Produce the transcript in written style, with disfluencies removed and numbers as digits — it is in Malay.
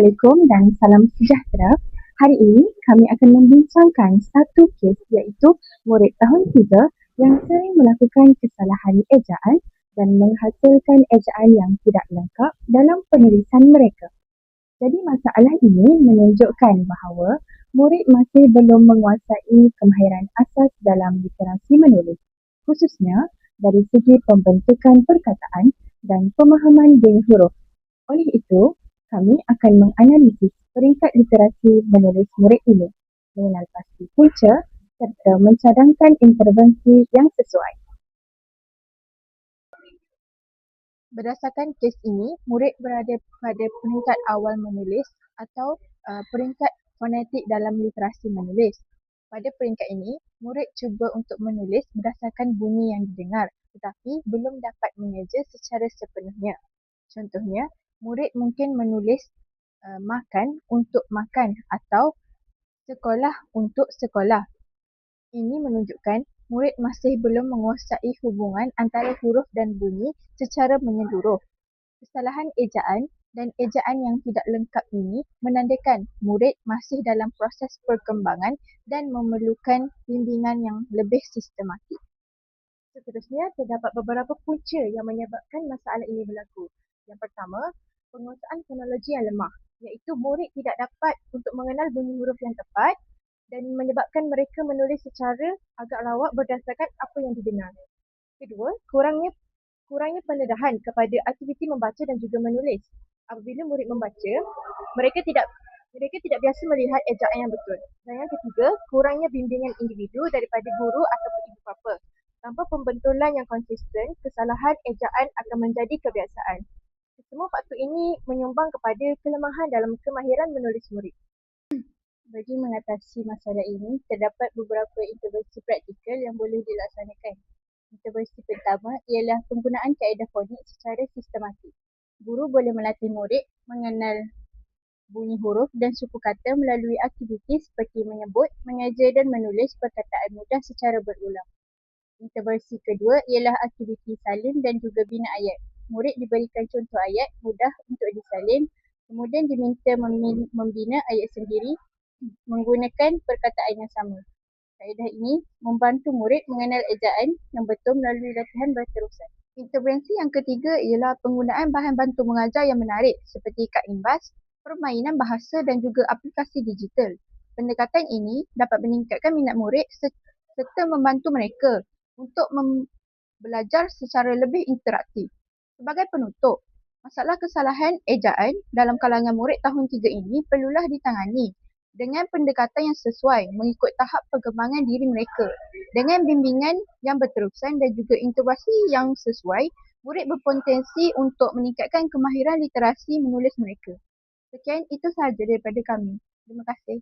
Assalamualaikum dan salam sejahtera. Hari ini kami akan membincangkan satu kes iaitu murid tahun 3 yang sering melakukan kesalahan ejaan dan menghasilkan ejaan yang tidak lengkap dalam penulisan mereka. Jadi masalah ini menunjukkan bahawa murid masih belum menguasai kemahiran asas dalam literasi menulis, khususnya dari segi pembentukan perkataan dan pemahaman bunyi huruf. Oleh itu, kami akan menganalisis peringkat literasi menulis murid ini, mengenal pasti punca serta mencadangkan intervensi yang sesuai. Berdasarkan kes ini, murid berada pada peringkat awal menulis atau peringkat fonetik dalam literasi menulis. Pada peringkat ini, murid cuba untuk menulis berdasarkan bunyi yang didengar tetapi belum dapat mengeja secara sepenuhnya. Contohnya, murid mungkin menulis makan untuk makan atau sekolah untuk sekolah. Ini menunjukkan murid masih belum menguasai hubungan antara huruf dan bunyi secara menyeluruh. Kesalahan ejaan dan ejaan yang tidak lengkap ini menandakan murid masih dalam proses perkembangan dan memerlukan bimbingan yang lebih sistematik. Seterusnya, terdapat beberapa punca yang menyebabkan masalah ini berlaku. Yang pertama, penguasaan fonologi yang lemah, iaitu murid tidak dapat untuk mengenal bunyi huruf yang tepat dan menyebabkan mereka menulis secara agak lawak berdasarkan apa yang didengar. Kedua, kurangnya pendedahan kepada aktiviti membaca dan juga menulis. Apabila murid membaca, mereka tidak biasa melihat ejaan yang betul. Dan yang ketiga, kurangnya bimbingan individu daripada guru ataupun ibu bapa. Tanpa pembentulan yang konsisten, kesalahan ejaan akan menjadi kebiasaan. Semua faktor ini menyumbang kepada kelemahan dalam kemahiran menulis murid. Bagi mengatasi masalah ini, terdapat beberapa intervensi praktikal yang boleh dilaksanakan. Intervensi pertama ialah penggunaan kaedah fonik secara sistematik. Guru boleh melatih murid mengenal bunyi huruf dan suku kata melalui aktiviti seperti menyebut, mengeja dan menulis perkataan mudah secara berulang. Intervensi kedua ialah aktiviti salin dan juga bina ayat. Murid diberikan contoh ayat mudah untuk disalin, kemudian diminta membina ayat sendiri menggunakan perkataan yang sama. Kaedah ini membantu murid mengenal ejaan yang betul melalui latihan berterusan. Intervensi yang ketiga ialah penggunaan bahan bantu mengajar yang menarik seperti kad imbas, permainan bahasa dan juga aplikasi digital. Pendekatan ini dapat meningkatkan minat murid serta membantu mereka untuk belajar secara lebih interaktif. Sebagai penutup, masalah kesalahan ejaan dalam kalangan murid tahun 3 ini perlulah ditangani dengan pendekatan yang sesuai mengikut tahap perkembangan diri mereka. Dengan bimbingan yang berterusan dan juga intubasi yang sesuai, murid berpotensi untuk meningkatkan kemahiran literasi menulis mereka. Sekian, itu sahaja daripada kami. Terima kasih.